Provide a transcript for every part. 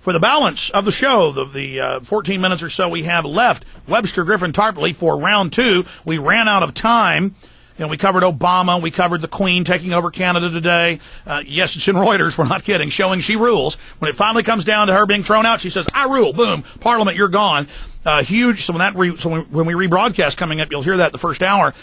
For the balance of the show, the 14 minutes or so we have left, Webster, Griffin, Tarpley for round 2. We ran out of time. You know, we covered Obama. We covered the Queen taking over Canada today. Yes, it's in Reuters. We're not kidding. Showing she rules. When it finally comes down to her being thrown out, she says, I rule. Boom. Parliament, you're gone. Huge. So when we rebroadcast coming up, you'll hear that the first hour.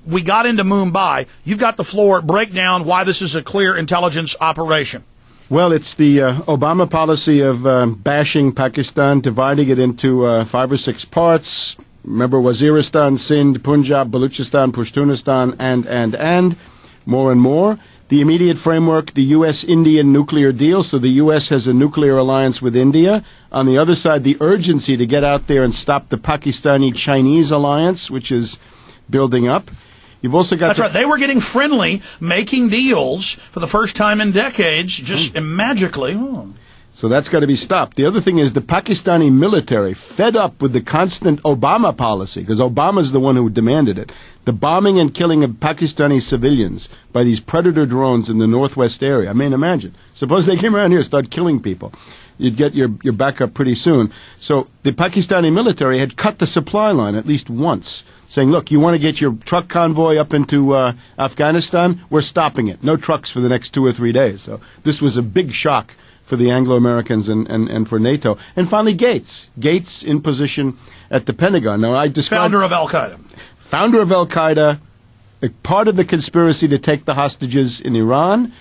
We got into Mumbai. You've got the floor. Break down why this is a clear intelligence operation. Well, it's the Obama policy of bashing Pakistan, dividing it into 5 or 6 parts. Remember, Waziristan, Sindh, Punjab, Baluchistan, Pashtunistan, and more and more. The immediate framework, the U.S.-Indian nuclear deal, so the U.S. has a nuclear alliance with India. On the other side, the urgency to get out there and stop the Pakistani-Chinese alliance, which is building up. You've also got... That's right. They were getting friendly, making deals for the first time in decades, just magically. Oh. So that's got to be stopped. The other thing is the Pakistani military, fed up with the constant Obama policy, because Obama's the one who demanded it, the bombing and killing of Pakistani civilians by these predator drones in the northwest area. I mean, imagine. Suppose they came around here and started killing people. You'd get your back up pretty soon. So the Pakistani military had cut the supply line at least once, saying, look, you want to get your truck convoy up into Afghanistan? We're stopping it. No trucks for the next 2 or 3 days. So this was a big shock for the Anglo-Americans and for NATO. And finally, Gates. Gates in position at the Pentagon. Now, I described... Founder of Al-Qaeda. Founder of Al-Qaeda, a part of the conspiracy to take the hostages in Iran,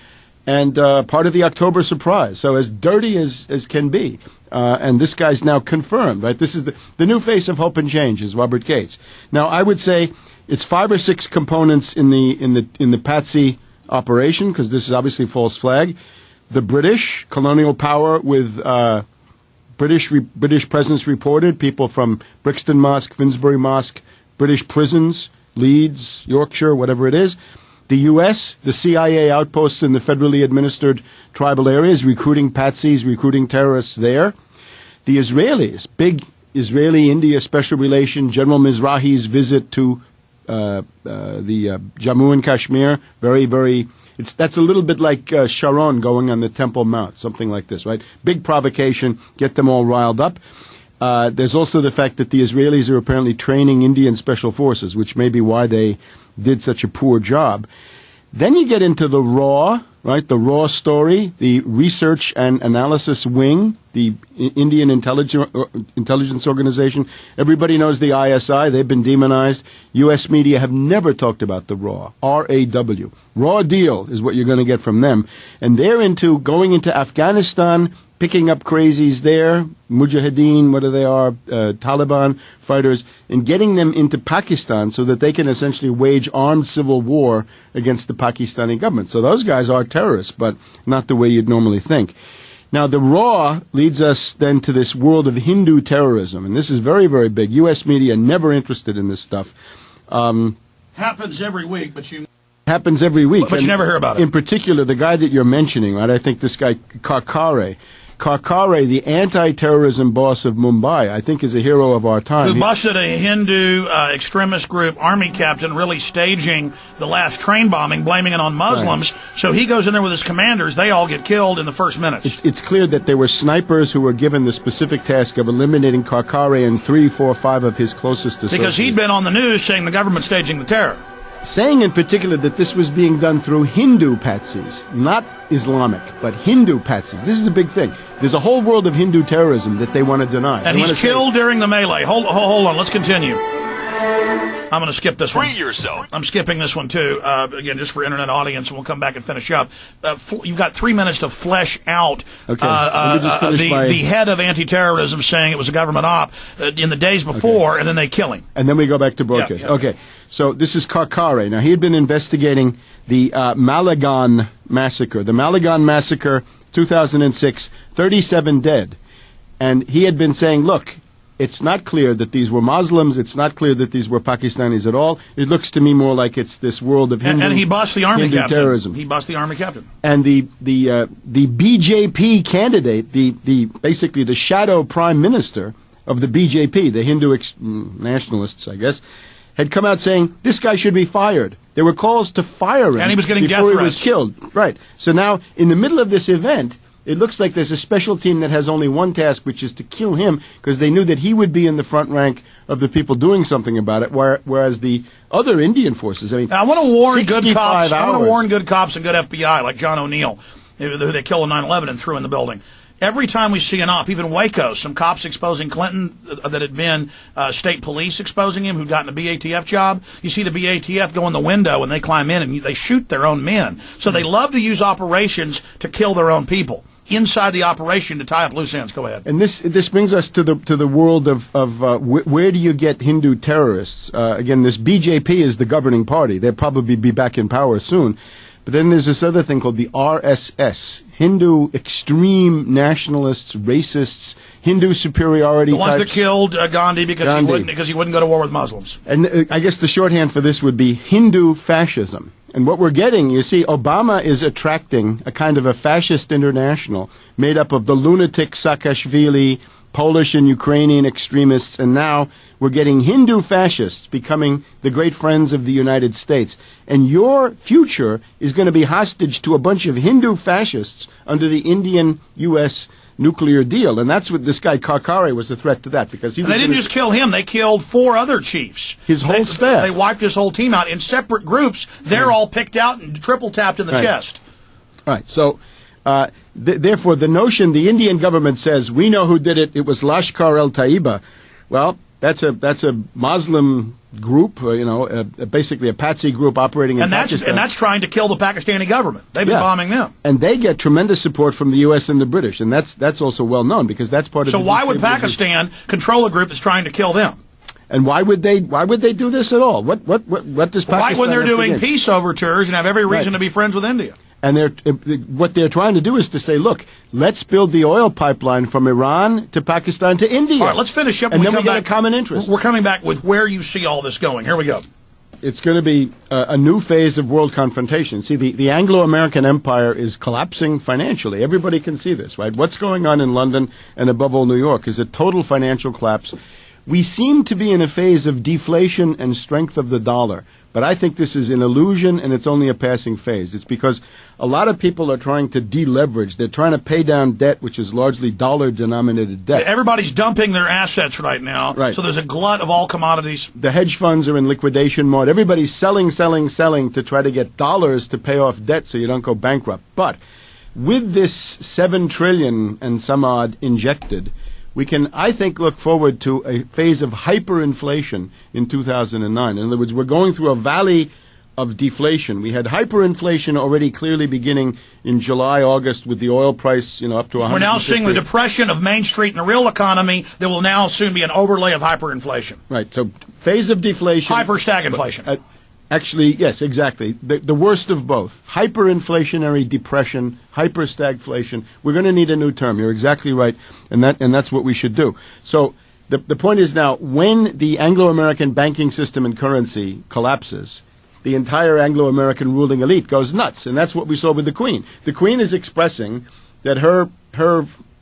and part of the October surprise. So as dirty as can be. And this guy's now confirmed, right? This is the new face of hope and change is Robert Gates. Now, I would say it's 5 or 6 components in the Patsy operation, because this is obviously false flag. The British, colonial power with British presence reported, people from Brixton Mosque, Finsbury Mosque, British prisons, Leeds, Yorkshire, whatever it is. The U.S., the CIA outposts in the federally administered tribal areas, recruiting patsies, recruiting terrorists there. The Israelis, big Israeli-India special relation, General Mizrahi's visit to the Jammu and Kashmir, very, very... That's a little bit like Sharon going on the Temple Mount, something like this, right? Big provocation, get them all riled up. There's also the fact that the Israelis are apparently training Indian special forces, which may be why they did such a poor job. Then you get into the raw, right? The raw story, the research and analysis wing, the Indian intelligence organization. Everybody knows the ISI. They've been demonized. U.S. media have never talked about the raw, R-A-W. Raw deal is what you're going to get from them. And they're into going into Afghanistan, picking up crazies there, Mujahideen, what they are, Taliban fighters, and getting them into Pakistan so that they can essentially wage armed civil war against the Pakistani government. So those guys are terrorists, but not the way you'd normally think. Now, the raw leads us then to this world of Hindu terrorism, and this is very, very big. U.S. media never interested in this stuff. Happens every week, but you... Happens every week. But you never hear about it. In particular, the guy that you're mentioning, right, I think this guy, Karkare, the anti-terrorism boss of Mumbai, I think is a hero of our time. Who busted a Hindu extremist group army captain really staging the last train bombing, blaming it on Muslims. Right. So he goes in there with his commanders. They all get killed in the first minutes. It's clear that there were snipers who were given the specific task of eliminating Karkare and 3, 4, 5 of his closest associates. Because he'd been on the news saying the government's staging the terror. Saying in particular that this was being done through Hindu patsies, not Islamic, but Hindu patsies. This is a big thing. There's a whole world of Hindu terrorism that they want to deny. And he's killed during the melee. Hold on, let's continue. I'm going to skip this one. Free yourself. I'm skipping this one, too, again, just for internet audience, and we'll come back and finish up. You've got 3 minutes to flesh out the head of anti-terrorism saying it was a government op in the days before, and then they kill him. And then we go back to broadcast. Yeah. Okay, so this is Karkare. Now, he had been investigating the Maligan massacre. The Maligan massacre, 2006, 37 dead. And he had been saying, look, it's not clear that these were Muslims. It's not clear that these were Pakistanis at all. It looks to me more like it's this world of Hindu, and he bossed the army captain. Terrorism. He bossed the army captain. And the BJP candidate, basically the shadow prime minister of the BJP, the Hindu nationalists, I guess, had come out saying this guy should be fired. There were calls to fire him, and he was getting before death he was threats. killed. Right. So now, in the middle of this event, It looks like there's a special team that has only one task, which is to kill him, because they knew that he would be in the front rank of the people doing something about it, whereas the other Indian forces, I mean, now, I want to warn good 65 cops. I want to hours. warn good cops and good FBI, like John O'Neill, who they killed on 9/11 and threw in the building. Every time we see an op, even Waco, some cops exposing Clinton that had been state police exposing him, who'd gotten a BATF job. You see the BATF go in the window and they climb in and they shoot their own men. So they love to use operations to kill their own people. Inside the operation to tie up loose ends. Go ahead. And this brings us to the world of where do you get Hindu terrorists? Again, this BJP is the governing party. They'll probably be back in power soon. But then there's this other thing called the RSS, Hindu extreme nationalists, racists, Hindu superiority The ones types. that killed Gandhi because he wouldn't go to war with Muslims. And I guess the shorthand for this would be Hindu fascism. And what we're getting, you see, Obama is attracting a kind of a fascist international made up of the lunatic Saakashvili, Polish and Ukrainian extremists, and now we're getting Hindu fascists becoming the great friends of the United States. And your future is going to be hostage to a bunch of Hindu fascists under the Indian-U.S. nuclear deal. And that's what this guy Karkare was a threat to that, because he was They didn't just kill him, they killed 4 other chiefs. His whole staff. They wiped his whole team out in separate groups. They're all picked out and triple tapped in the chest. Right. So, therefore, the notion the Indian government says, we know who did it, it was Lashkar-e-Taiba. Well, that's a Muslim group, basically a patsy group operating in Pakistan. And that's trying to kill the Pakistani government. They've been bombing them. And they get tremendous support from the U.S. and the British, and that's also well known, because that's part of So why would Pakistan control a group that's trying to kill them? And why would they do this at all? What does Pakistan Right when they're have to doing gain? peace overtures and have every reason to be friends with India. And what they're trying to do is to say, look, let's build the oil pipeline from Iran to Pakistan to India. All right, let's finish up. And then we get a common interest. We're coming back with where you see all this going. Here we go. It's going to be a new phase of world confrontation. See, the Anglo-American empire is collapsing financially. Everybody can see this, right? What's going on in London and above all New York is a total financial collapse. We seem to be in a phase of deflation and strength of the dollar. But I think this is an illusion, and it's only a passing phase. It's because a lot of people are trying to deleverage. They're trying to pay down debt, which is largely dollar-denominated debt. Everybody's dumping their assets right now, right. So there's a glut of all commodities. The hedge funds are in liquidation mode. Everybody's selling to try to get dollars to pay off debt so you don't go bankrupt. But with this $7 trillion and some odd injected, we can, I think, look forward to a phase of hyperinflation in 2009. In other words, we're going through a valley of deflation. We had hyperinflation already clearly beginning in July, August with the oil price, up to 100. We're now seeing the depression of Main Street and the real economy that will now soon be an overlay of hyperinflation. Right. So phase of deflation. Hyper-stagflation. Actually, yes, exactly. The worst of both. Hyperinflationary depression, hyper-stagflation. We're going to need a new term. You're exactly right, and that's what we should do. So the point is now, when the Anglo-American banking system and currency collapses, the entire Anglo-American ruling elite goes nuts, and that's what we saw with the Queen. The Queen is expressing that her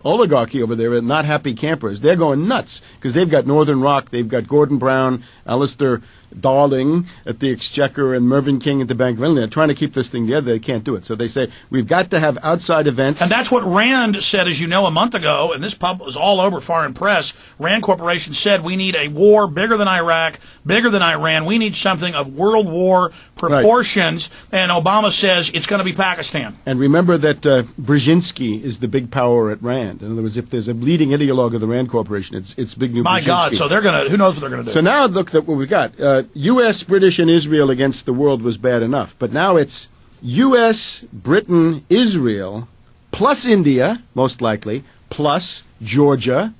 oligarchy over there are not happy campers. They're going nuts because they've got Northern Rock, they've got Gordon Brown, Alistair Darling at the Exchequer, and Mervyn King at the Bank of England. They're trying to keep this thing together. They can't do it. So they say, we've got to have outside events. And that's what Rand said, as you know, a month ago, and this pub was all over foreign press. Rand Corporation said we need a war bigger than Iraq, bigger than Iran. We need something of world war proportions. Right. And Obama says it's going to be Pakistan. And remember that Brzezinski is the big power at Rand. In other words, if there's a leading ideologue of the Rand Corporation, it's big new My Brzezinski. God, so they're going to, who knows what they're going to do. So now look at what we've got. U.S., British, and Israel against the world was bad enough. But now it's U.S., Britain, Israel, plus India, most likely, plus Georgia.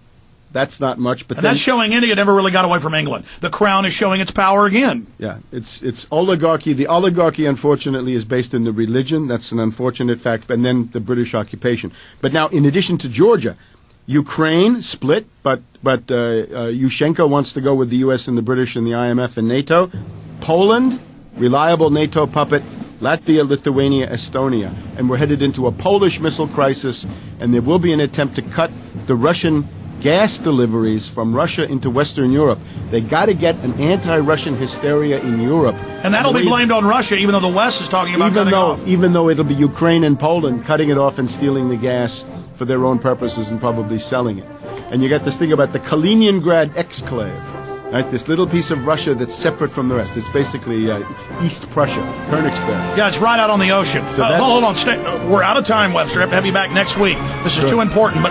That's not much. But that's showing India never really got away from England. The crown is showing its power again. Yeah, it's oligarchy. The oligarchy, unfortunately, is based in the religion. That's an unfortunate fact. And then the British occupation. But now, in addition to Georgia, Ukraine split, but Yushchenko wants to go with the U.S. and the British and the IMF and NATO. Poland, reliable NATO puppet. Latvia, Lithuania, Estonia. And we're headed into a Polish missile crisis, and there will be an attempt to cut the Russian gas deliveries from Russia into Western Europe. They got to get an anti-Russian hysteria in Europe. And that'll be blamed on Russia, even though the West is talking about cutting off. Even though it'll be Ukraine and Poland cutting it off and stealing the gas. for their own purposes and probably selling it. And you got this thing about the Kaliningrad exclave, right? This little piece of Russia that's separate from the rest. It's basically East Prussia, Königsberg. Yeah, it's right out on the ocean. So hold on. We're out of time, Webster. Have you back next week. This is too important. But